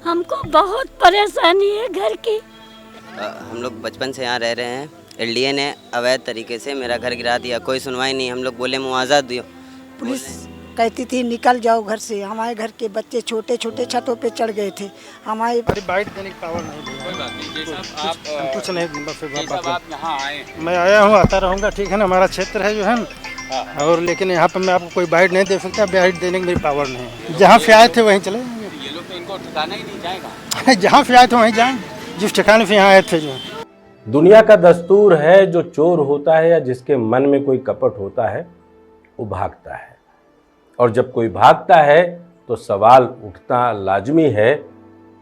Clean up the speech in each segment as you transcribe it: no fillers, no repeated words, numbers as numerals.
हमको बहुत परेशानी है घर की। हम लोग बचपन से यहाँ रह रहे हैं। एलडीए ने अवैध तरीके से मेरा घर गिरा दिया, कोई सुनवाई नहीं। हम लोग बोले मुआवजा दियो, पुलिस कहती थी निकल जाओ घर से। हमारे घर के बच्चे छोटे छोटे छतों पे चढ़ गए थे। हमारे बाइट देने की पावर नहीं दी। कोई बात नहीं, जैसा आप कुछ नहीं, बस जैसा आप यहाँ आए मैं आया हूँ, आता रहूँगा, ठीक है ना। हमारा क्षेत्र है जो है ना, और लेकिन यहाँ पर मैं आपको कोई बाइट नहीं दे सकता। बाइट देने की मेरी पावर नहीं है। जहाँ से आए थे वहीं चले ये लोग तो इनको ठिकाना ही नहीं जाएगा। जहाँ से आए थे वहीं जाएँ, जिस ठिकाने से यहाँ आए थे। जो दुनिया का दस्तूर है, जो चोर होता है या जिसके मन में कोई कपट होता है वो भागता है, और जब कोई भागता है तो सवाल उठना लाजमी है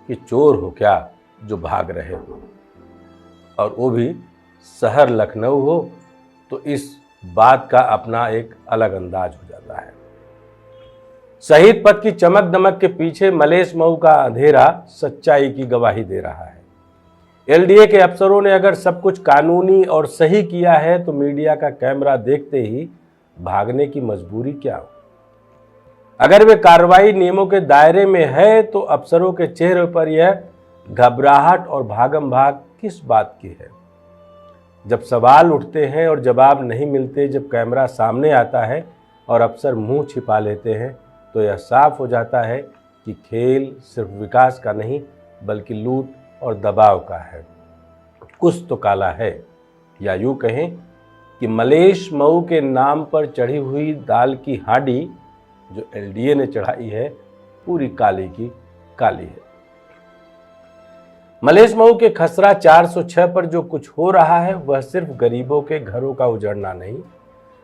कि चोर हो क्या जो भाग रहे हो, और वो भी शहर लखनऊ हो, तो इस बात का अपना एक अलग अंदाज हो जाता है। शहीद पथ की चमक दमक के पीछे मलेश मऊ का अंधेरा सच्चाई की गवाही दे रहा है। एलडीए के अफसरों ने अगर सब कुछ कानूनी और सही किया है तो मीडिया का कैमरा देखते ही भागने की मजबूरी क्या हो? अगर वे कार्रवाई नियमों के दायरे में है तो अफसरों के चेहरे पर यह घबराहट और भागम भाग किस बात की है? जब सवाल उठते हैं और जवाब नहीं मिलते, जब कैमरा सामने आता है और अफसर मुंह छिपा लेते हैं, तो यह साफ हो जाता है कि खेल सिर्फ विकास का नहीं बल्कि लूट और दबाव का है। कुछ तो काला है, या यूं कहें कि मलेश मऊ के नाम पर चढ़ी हुई दाल की हांडी जो एलडीए ने चढ़ाई है पूरी काली की काली है। मलेश मऊ के खसरा 406 पर जो कुछ हो रहा है वह सिर्फ गरीबों के घरों का उजड़ना नहीं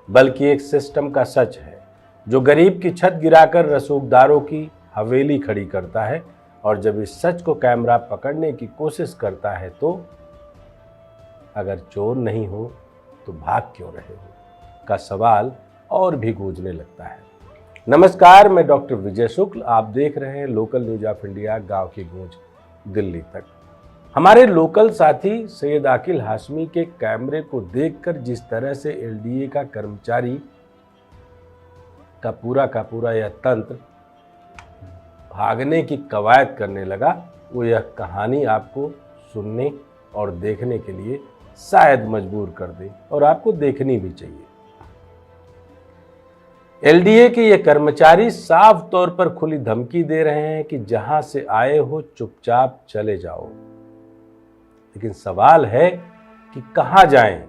बल्कि एक सिस्टम का सच है जो गरीब की छत गिराकर रसूखदारों की हवेली खड़ी करता है। और जब इस सच को कैमरा पकड़ने की कोशिश करता है तो अगर चोर नहीं हो तो भाग क्यों रहे हो का सवाल और भी गूंजने लगता है। नमस्कार, मैं डॉक्टर विजय शुक्ल, आप देख रहे हैं लोकल न्यूज ऑफ इंडिया, गांव की गूंज दिल्ली तक। हमारे लोकल साथी सैयद आकिल हाशमी के कैमरे को देखकर जिस तरह से एलडीए का कर्मचारी का पूरा यह तंत्र भागने की कवायद करने लगा, वो यह कहानी आपको सुनने और देखने के लिए शायद मजबूर कर दे, और आपको देखनी भी चाहिए। एलडीए के ये कर्मचारी साफ तौर पर खुली धमकी दे रहे हैं कि जहां से आए हो चुपचाप चले जाओ, लेकिन सवाल है कि कहां जाएं,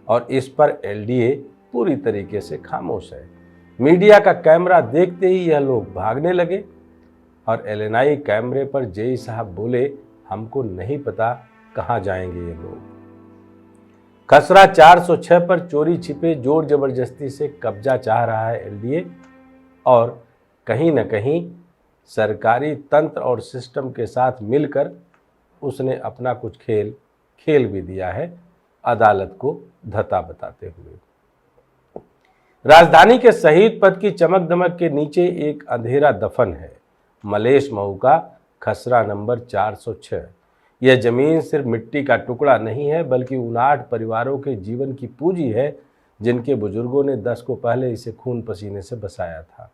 और इस पर एलडीए पूरी तरीके से खामोश है। मीडिया का कैमरा देखते ही यह लोग भागने लगे, और एलएनआई कैमरे पर जेई साहब बोले, हमको नहीं पता कहां जाएंगे ये लोग। खसरा 406 पर चोरी छिपे जोर जबरदस्ती से कब्जा चाह रहा है एलडीए, और कहीं न कहीं सरकारी तंत्र और सिस्टम के साथ मिलकर उसने अपना कुछ खेल भी दिया है, अदालत को धता बताते हुए। राजधानी के शहीद पथ की चमक दमक के नीचे एक अंधेरा दफन है, मलेश मऊ का खसरा नंबर 406। यह जमीन सिर्फ मिट्टी का टुकड़ा नहीं है बल्कि 59 परिवारों के जीवन की पूंजी है जिनके बुजुर्गों ने 10 को पहले इसे खून पसीने से बसाया था।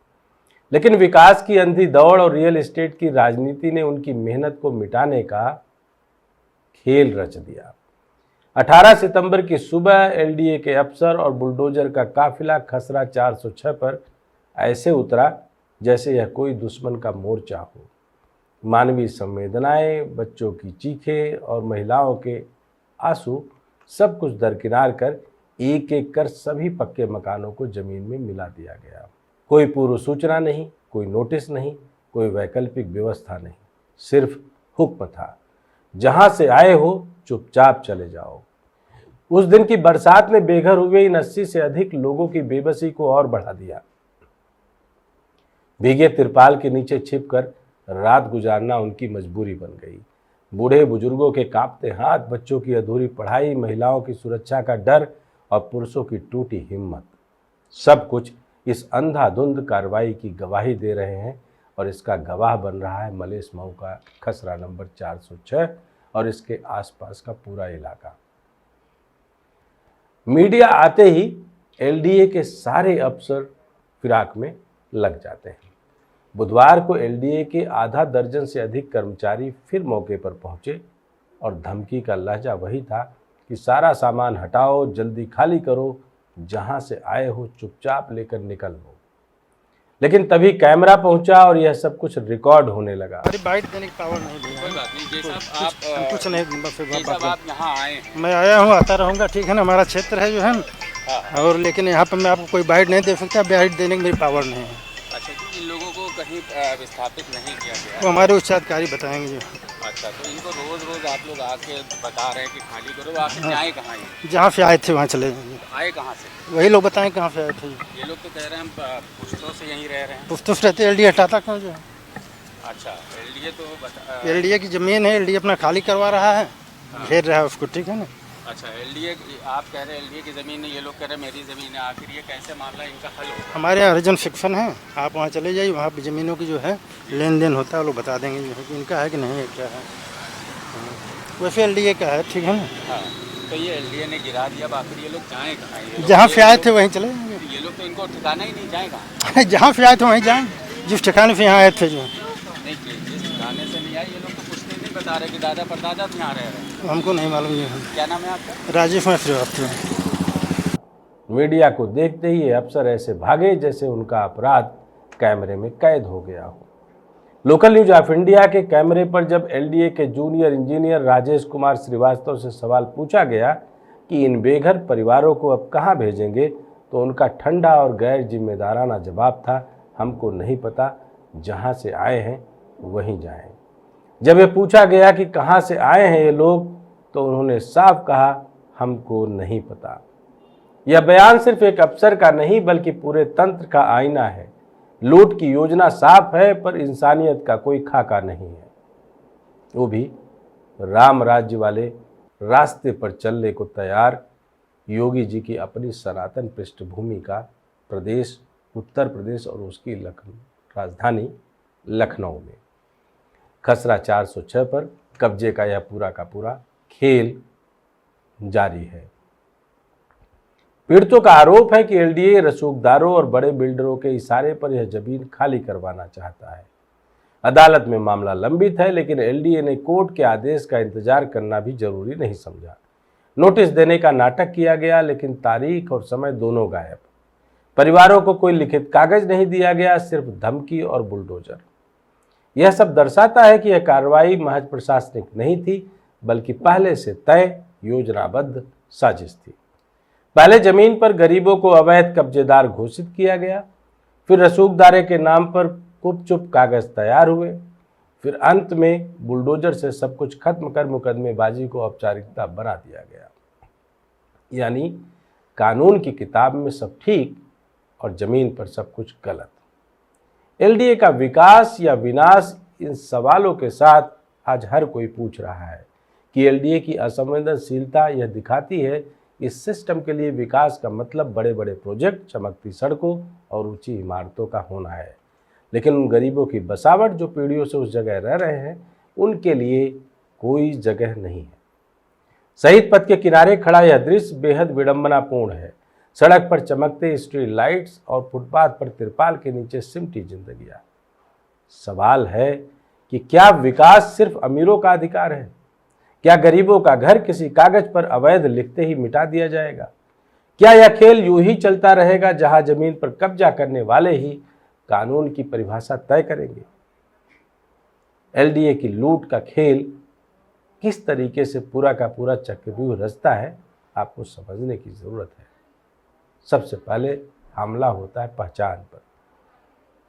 लेकिन विकास की अंधी दौड़ और रियल एस्टेट की राजनीति ने उनकी मेहनत को मिटाने का खेल रच दिया। 18 सितंबर की सुबह एलडीए के अफसर और बुलडोजर का काफिला खसरा 406 पर ऐसे उतरा जैसे यह कोई दुश्मन का मोर्चा हो। मानवीय संवेदनाएं, बच्चों की चीखें और महिलाओं के आंसू सब कुछ दरकिनार कर एक एक कर सभी पक्के मकानों को जमीन में मिला दिया गया। कोई पूर्व सूचना नहीं, कोई नोटिस नहीं, कोई वैकल्पिक व्यवस्था नहीं, सिर्फ हुक्म था, जहां से आए हो चुपचाप चले जाओ। उस दिन की बरसात ने बेघर हुए इन 80 से अधिक लोगों की बेबसी को और बढ़ा दिया। भीगे तिरपाल के नीचे छिपकर रात गुजारना उनकी मजबूरी बन गई। बूढ़े बुजुर्गों के कांपते हाथ, बच्चों की अधूरी पढ़ाई, महिलाओं की सुरक्षा का डर और पुरुषों की टूटी हिम्मत, सब कुछ इस अंधाधुंध कार्रवाई की गवाही दे रहे हैं। और इसका गवाह बन रहा है मलेश मऊ का खसरा नंबर 406 और इसके आसपास का पूरा इलाका। मीडिया आते ही एलडीए के सारे अफसर फिराक में लग जाते हैं। बुधवार को एलडीए के आधा दर्जन से अधिक कर्मचारी फिर मौके पर पहुंचे और धमकी का लहजा वही था कि सारा सामान हटाओ, जल्दी खाली करो, जहां से आए हो चुपचाप लेकर निकल लो। लेकिन तभी कैमरा पहुंचा और यह सब कुछ रिकॉर्ड होने लगा। हमारी बाइट देने की पावर नहीं दी कोई बात नहीं जी साहब, आप कुछ नहीं बस जी साहब आप यहाँ आए हैं। मैं आया हूँ, आता रहूँगा, ठीक है ना, हमारा क्षेत्र है जो है ना। और लेकिन यहाँ पर मैं आपको कोई बाइट नहीं दे सकता, बाइट देने की मेरी पावर नहीं है। अच्छा जी, इन लोगों को कहीं विस्थापित नहीं किया गया। वो हमारे उच्चाधिकारी बताएंगे जो। अच्छा, तो इनको रोज रोज आप लोग आके बता रहे हैं कि खाली करो, आखिर जाए कहाँ ये? जहाँ से आए थे वहाँ चले जाएंगे। आए कहाँ से? वही लोग बताएं कहाँ से आए थे। ये लोग तो कह रहे हैं हम पुश्तों से यहीं रह रहे हैं। पुस्तक रहते एलडीए हटाता क्यों जो है? अच्छा, एलडीए तो एलडीए की ज़मीन है, एलडीए अपना खाली करवा रहा है, घेर रहा है उसको, ठीक है ना। अच्छा, एलडीए आप कह रहे हैं एलडीए की ज़मीन है, ये लोग कह रहे हैं मेरी ज़मीन है, आखिर ये कैसे मामला इनका हल होगा? हमारे यहाँ हरिजन सेक्शन है, आप वहाँ चले जाइए, वहाँ पे ज़मीनों की जो है लेन देन होता है, वो लोग बता देंगे जो है कि इनका है कि नहीं है, क्या है। वैसे एलडीए का है, ठीक है ना। हाँ, तो ये एलडीए ने गिरा दिया, अब आखिर ये लोग जाएँ कहाँ? ये लोग- जहाँ से आए थे वहीं चले जाएंगे। ये लोग तो इनको ठिकाना ही नहीं जाएगा। जहाँ से आए थे वहीं जाएंगे, जिस ठिकाने से यहाँ आए थे जो। नहीं, जिस ठिकाने से नहीं आए, ये लोग तो कुछ नहीं बता रहे कि दादा परदादा भी यहाँ रह रहे हैं। हमको नहीं मालूम ये है। क्या नाम है आपका? राजेश में श्रीवास्तव। मीडिया को देखते ही ये अफसर ऐसे भागे जैसे उनका अपराध कैमरे में कैद हो गया हो। लोकल न्यूज ऑफ इंडिया के कैमरे पर जब एलडीए के जूनियर इंजीनियर राजेश कुमार श्रीवास्तव से सवाल पूछा गया कि इन बेघर परिवारों को अब कहाँ भेजेंगे, तो उनका ठंडा और गैर जिम्मेदाराना जवाब था, हमको नहीं पता, जहाँ से आए हैं वहीं जाएं। जब ये पूछा गया कि कहाँ से आए हैं ये लोग, तो उन्होंने साफ कहा, हमको नहीं पता। यह बयान सिर्फ एक अफसर का नहीं बल्कि पूरे तंत्र का आईना है। लूट की योजना साफ है पर इंसानियत का कोई खाका नहीं है, वो भी राम राज्य वाले रास्ते पर चलने को तैयार योगी जी की अपनी सनातन पृष्ठभूमि का प्रदेश उत्तर प्रदेश और उसकी राजधानी लखनऊ में खसरा 406 पर कब्जे का यह पूरा का पूरा खेल जारी है। पीड़ितों का आरोप है कि एलडीए रसूखदारों और बड़े बिल्डरों के इशारे पर यह जमीन खाली करवाना चाहता है। अदालत में मामला लंबित है, लेकिन एलडीए ने कोर्ट के आदेश का इंतजार करना भी जरूरी नहीं समझा। नोटिस देने का नाटक किया गया, लेकिन तारीख और समय दोनों गायब। परिवारों को कोई लिखित कागज नहीं दिया गया, सिर्फ धमकी और बुलडोजर। यह सब दर्शाता है कि यह कार्रवाई महज प्रशासनिक नहीं थी, बल्कि पहले से तय योजनाबद्ध साजिश थी। पहले जमीन पर गरीबों को अवैध कब्जेदार घोषित किया गया, फिर रसूखदारे के नाम पर गुपचुप कागज तैयार हुए, फिर अंत में बुलडोजर से सब कुछ खत्म कर मुकदमेबाजी को औपचारिकता बना दिया गया। यानी कानून की किताब में सब ठीक और जमीन पर सब कुछ गलत। एलडीए का विकास या विनाश, इन सवालों के साथ आज हर कोई पूछ रहा है कि एलडीए की असंवेदनशीलता यह दिखाती है इस सिस्टम के लिए विकास का मतलब बड़े बड़े प्रोजेक्ट, चमकती सड़कों और ऊंची इमारतों का होना है, लेकिन उन गरीबों की बसावट जो पीढ़ियों से उस जगह रह रहे हैं, उनके लिए कोई जगह नहीं है। शहीद पथ के किनारे खड़ा यह दृश्य बेहद विडंबनापूर्ण है। सड़क पर चमकते स्ट्रीट लाइट्स और फुटपाथ पर तिरपाल के नीचे सिमटी जिंदगियां। सवाल है कि क्या विकास सिर्फ अमीरों का अधिकार है? क्या गरीबों का घर किसी कागज पर अवैध लिखते ही मिटा दिया जाएगा? क्या यह खेल यूं ही चलता रहेगा जहां जमीन पर कब्जा करने वाले ही कानून की परिभाषा तय करेंगे? एलडीए की लूट का खेल किस तरीके से पूरा का पूरा चक्रव्यूह रचता है, आपको समझने की जरूरत है। सबसे पहले हमला होता है पहचान पर।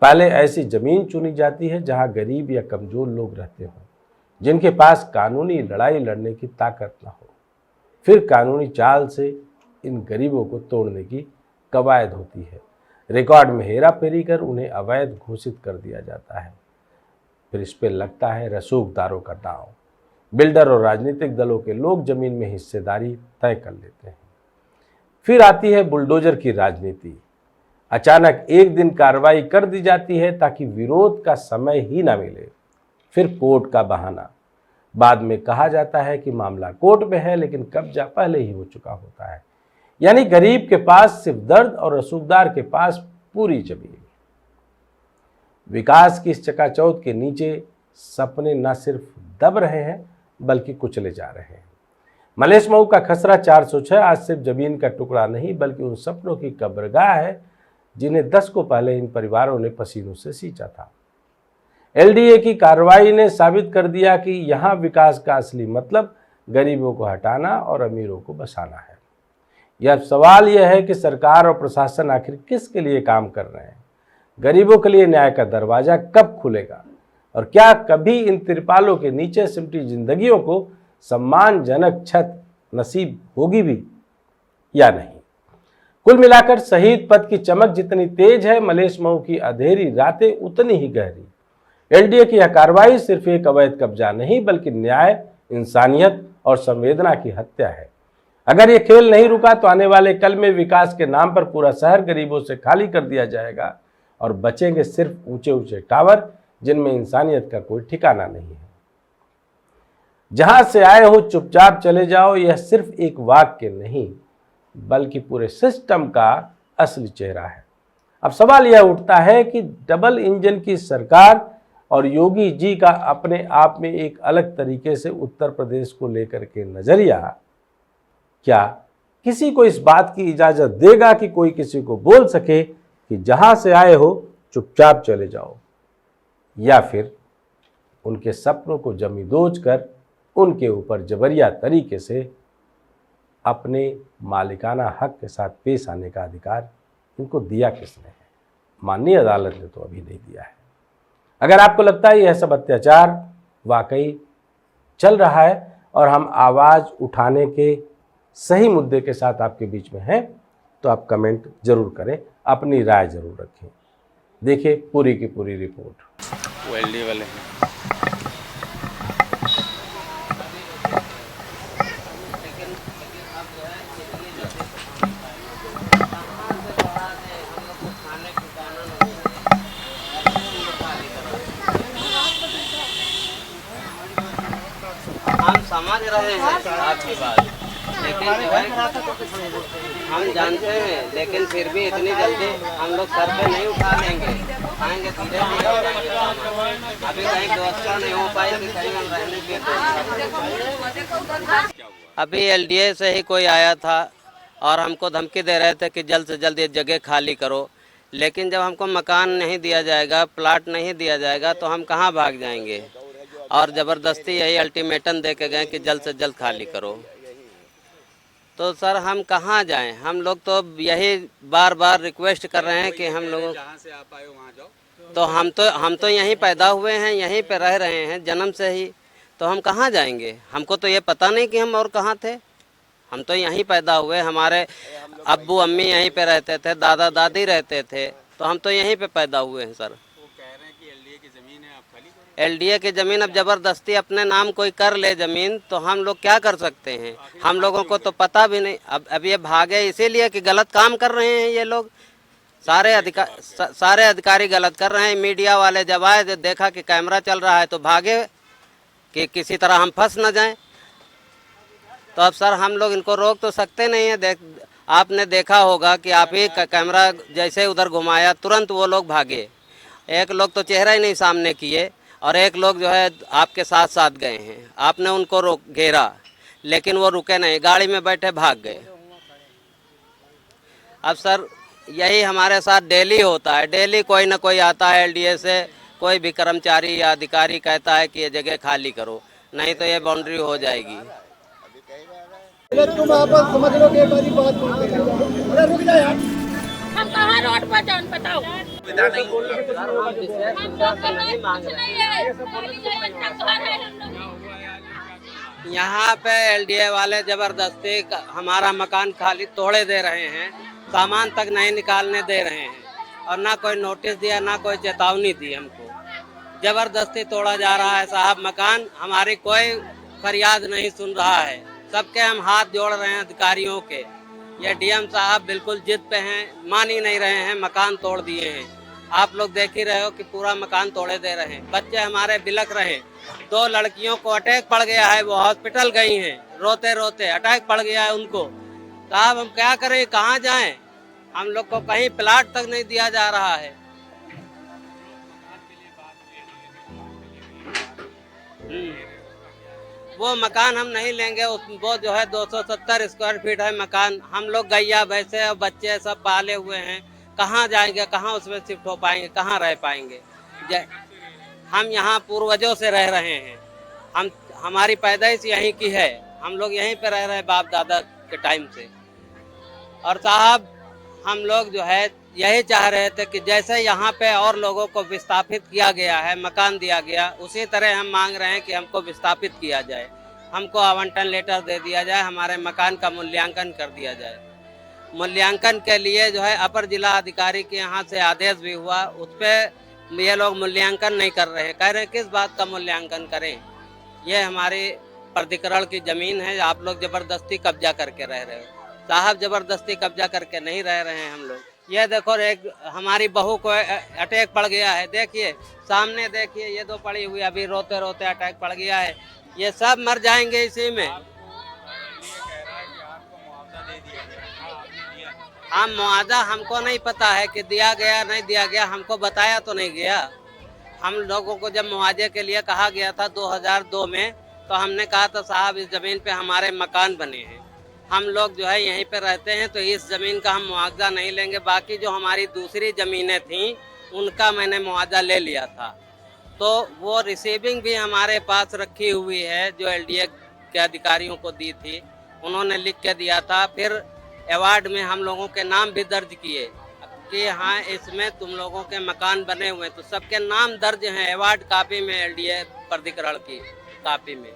पहले ऐसी जमीन चुनी जाती है जहां गरीब या कमजोर लोग रहते हों, जिनके पास कानूनी लड़ाई लड़ने की ताकत न हो। फिर कानूनी चाल से इन गरीबों को तोड़ने की कवायद होती है। रिकॉर्ड में हेरा फेरी कर उन्हें अवैध घोषित कर दिया जाता है। फिर इस पर लगता है रसूखदारों का दांव। बिल्डर और राजनीतिक दलों के लोग जमीन में हिस्सेदारी तय कर लेते हैं। फिर आती है बुलडोजर की राजनीति। अचानक एक दिन कार्रवाई कर दी जाती है ताकि विरोध का समय ही ना मिले। फिर कोर्ट का बहाना। बाद में कहा जाता है कि मामला कोर्ट में है, लेकिन कब्जा पहले ही हो चुका होता है। यानी गरीब के पास सिर्फ दर्द और रसूखदार के पास पूरी जमीन। विकास की इस चकाचौंध के नीचे सपने न सिर्फ दब रहे हैं बल्कि कुचले जा रहे हैं। मलेश मऊ का खसरा 406 आज सिर्फ जमीन का टुकड़ा नहीं बल्कि उन सपनों की कब्रगाह है जिन्हें दशकों पहले इन परिवारों ने पसीनों से सींचा था। एलडीए की कार्रवाई ने साबित कर दिया कि यहाँ विकास का असली मतलब गरीबों को हटाना और अमीरों को बसाना है। यह सवाल यह है कि सरकार और प्रशासन आखिर किसके लिए काम कर रहे हैं? गरीबों के लिए न्याय का दरवाजा कब खुलेगा और क्या कभी इन तिरपालों के नीचे सिमटी जिंदगियों को सम्मानजनक छत नसीब होगी भी या नहीं? कुल मिलाकर शहीद पथ की चमक जितनी तेज है, मलेश मऊ की अंधेरी रातें उतनी ही गहरी। एलडीए की यह कार्रवाई सिर्फ एक अवैध कब्जा नहीं बल्कि न्याय, इंसानियत और संवेदना की हत्या है। अगर ये खेल नहीं रुका तो आने वाले कल में विकास के नाम पर पूरा शहर गरीबों से खाली कर दिया जाएगा और बचेंगे सिर्फ ऊंचे ऊंचे टावर जिनमें इंसानियत का कोई ठिकाना नहीं है। जहां से आए हो चुपचाप चले जाओ, यह सिर्फ एक वाक्य नहीं बल्कि पूरे सिस्टम का असली चेहरा है। अब सवाल यह उठता है कि डबल इंजन की सरकार और योगी जी का अपने आप में एक अलग तरीके से उत्तर प्रदेश को लेकर के नजरिया क्या किसी को इस बात की इजाजत देगा कि कोई किसी को बोल सके कि जहां से आए हो चुपचाप चले जाओ, या फिर उनके सपनों को जमी दोज कर उनके ऊपर जबरिया तरीके से अपने मालिकाना हक के साथ पेश आने का अधिकार इनको दिया किसने है? माननीय अदालत ने तो अभी नहीं दिया है। अगर आपको लगता है यह सब अत्याचार वाकई चल रहा है और हम आवाज़ उठाने के सही मुद्दे के साथ आपके बीच में हैं, तो आप कमेंट जरूर करें, अपनी राय जरूर रखें। देखिए पूरी की पूरी रिपोर्ट। वो एलडी वाले हैं। हम समझ रहे हैं आपकी बात, लेकिन जो है हम जानते हैं, लेकिन फिर भी इतनी जल्दी हम लोग सर पे नहीं उठा लेंगे, आएंगे धीरे धीरे हो जाएंगे। अभी कहीं व्यवस्था नहीं हो पाएगी, कहीं हम रहने के अभी एलडीए से ही कोई आया था और हमको धमकी दे रहे थे कि जल्द से जल्द ये जगह खाली करो, लेकिन जब हमको मकान नहीं दिया जाएगा, प्लाट नहीं दिया जाएगा तो हम कहाँ भाग जाएंगे। और ज़बरदस्ती यही अल्टीमेटम दे के गए कि जल्द से जल्द खाली करो। तो सर हम कहाँ जाएं? हम लोग तो यही बार बार रिक्वेस्ट कर रहे हैं कि हम लोग जहाँ से आप आए हो वहाँ जाओ। तो हम तो यहीं पैदा हुए हैं, यहीं पे रह रहे हैं जन्म से ही, तो हम कहाँ जाएंगे? हमको तो ये पता नहीं कि हम और कहाँ थे। हम तो यहीं पैदा हुए, हमारे अब्बू अम्मी यहीं पे रहते थे, दादा दादी रहते थे, तो हम तो यहीं पे पैदा हुए हैं सर। एलडीए की ज़मीन अब ज़बरदस्ती अपने नाम कोई कर ले ज़मीन, तो हम लोग क्या कर सकते हैं? हम लोगों को तो पता भी नहीं। अब ये भागे इसीलिए कि गलत काम कर रहे हैं ये लोग। सारे अधिकारी गलत कर रहे हैं। मीडिया वाले जब आए तो देखा कि कैमरा चल रहा है तो भागे कि किसी तरह हम फंस न जाएं। तो अब सर हम लोग इनको रोक तो सकते नहीं हैं। आपने देखा होगा कि आप ही कैमरा जैसे उधर घुमाया तुरंत वो लोग भागे। एक लोग तो चेहरा ही नहीं सामने किए और एक लोग जो है आपके साथ साथ गए हैं। आपने उनको घेरा लेकिन वो रुके नहीं, गाड़ी में बैठे भाग गए। अब सर यही हमारे साथ डेली होता है। डेली कोई ना कोई आता है एलडीए से, कोई भी कर्मचारी या अधिकारी कहता है कि ये जगह खाली करो, नहीं तो ये बाउंड्री हो जाएगी। तुम आपस समझ लो कि बारी बात रुक जा यार। हम कहाँ रोड पर जान बताओ। यहाँ पे एलडीए वाले जबरदस्ती हमारा मकान खाली तोड़े दे रहे हैं, सामान तक नहीं निकालने दे रहे हैं और ना कोई नोटिस दिया ना कोई चेतावनी दी। हमको जबरदस्ती तोड़ा जा रहा है साहब मकान। हमारी कोई फरियाद नहीं सुन रहा है। सबके हम हाथ जोड़ रहे हैं अधिकारियों के। ये डीएम साहब बिल्कुल जिद पे हैं, मान ही नहीं रहे हैं, मकान तोड़ दिए हैं। आप लोग देख ही रहे हो कि पूरा मकान तोड़े दे रहे हैं। बच्चे हमारे बिलख रहे हैं। 2 लड़कियों को अटैक पड़ गया है, वो हॉस्पिटल गई हैं रोते रोते, अटैक पड़ गया है उनको। साहब हम क्या करें, कहाँ जाएं? हम लोग को कहीं प्लाट तक नहीं दिया जा रहा है। वो मकान हम नहीं लेंगे। वो जो है 270 स्क्वायर फीट है मकान। हम लोग गैया भैंसे और बच्चे सब पाले हुए हैं, कहाँ जाएंगे, कहाँ उसमें शिफ्ट हो पाएंगे, कहाँ रह पाएंगे। हम यहाँ पूर्वजों से रह रहे हैं, हमारी पैदाइश यहीं की है, हम लोग यहीं पे रह रहे हैं बाप दादा के टाइम से। और साहब हम लोग जो है यही चाह रहे थे कि जैसे यहाँ पे और लोगों को विस्थापित किया गया है, मकान दिया गया, उसी तरह हम मांग रहे हैं कि हमको विस्थापित किया जाए, हमको आवंटन लेटर दे दिया जाए, हमारे मकान का मूल्यांकन कर दिया जाए। मूल्यांकन के लिए जो है अपर जिला अधिकारी के यहाँ से आदेश भी हुआ, उस पर ये लोग मूल्यांकन नहीं कर रहे हैं। कह रहे हैं किस बात का मूल्यांकन करें, ये हमारी प्राधिकरण की ज़मीन है, आप लोग ज़बरदस्ती कब्जा करके रह रहे हो। साहब ज़बरदस्ती कब्जा करके नहीं रह रहे हैं हम लोग। ये देखो एक हमारी बहू को अटैक पड़ गया है, देखिए सामने देखिए, ये दो पड़ी हुई, अभी रोते रोते अटैक पड़ गया है, ये सब मर जाएंगे इसी में। हम मुआवजा हमको नहीं पता है कि दिया गया नहीं दिया गया, हमको बताया तो नहीं गया। हम लोगों को जब मुआवजे के लिए कहा गया था 2002 में, तो हमने कहा था साहब इस ज़मीन पे हमारे मकान बने हैं, हम लोग जो है यहीं पे रहते हैं, तो इस ज़मीन का हम मुआवजा नहीं लेंगे। बाकी जो हमारी दूसरी ज़मीनें थीं उनका मैंने मुआवजा ले लिया था। तो वो रिसीविंग भी हमारे पास रखी हुई है, जो एलडीए के अधिकारियों को दी थी, उन्होंने लिख के दिया था। फिर अवार्ड में हम लोगों के नाम भी दर्ज किए कि हाँ इसमें तुम लोगों के मकान बने हुए, तो सबके नाम दर्ज हैं अवार्ड कापी में, एलडीए प्राधिकरण की कापी में।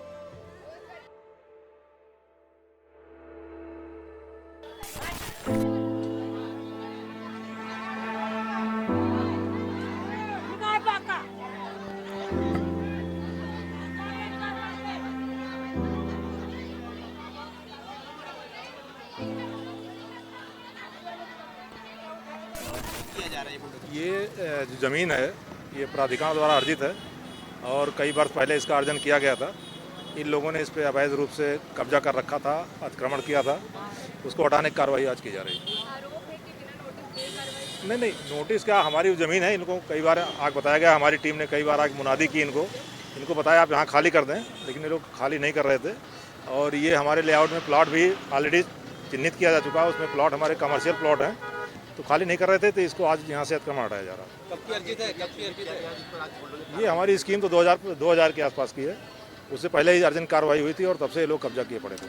ये जो ज़मीन है ये प्राधिकरण द्वारा अर्जित है और कई वर्ष पहले इसका अर्जन किया गया था। इन लोगों ने इस पर अवैध रूप से कब्जा कर रखा था, अतिक्रमण किया था, उसको हटाने की कार्रवाई आज की जा रही है। नहीं, नोटिस क्या, हमारी ज़मीन है, इनको कई बार आग बताया गया, हमारी टीम ने कई बार आग मुनादी की, इनको बताया आप यहाँ खाली कर दें, लेकिन ये लोग खाली नहीं कर रहे थे। और ये हमारे लेआउट में प्लॉट भी ऑलरेडी चिन्हित किया जा चुका है, उसमें प्लॉट हमारे कमर्शियल प्लॉट हैं, तो खाली नहीं कर रहे थे, तो इसको आज यहाँ से अतिक्रमण हटाया जा रहा है। कब की अर्जित है? ये हमारी स्कीम तो 2000 के आसपास की है, उससे पहले ही अर्जन कार्रवाई हुई थी और तब से ये लोग कब्जा किए पड़े थे।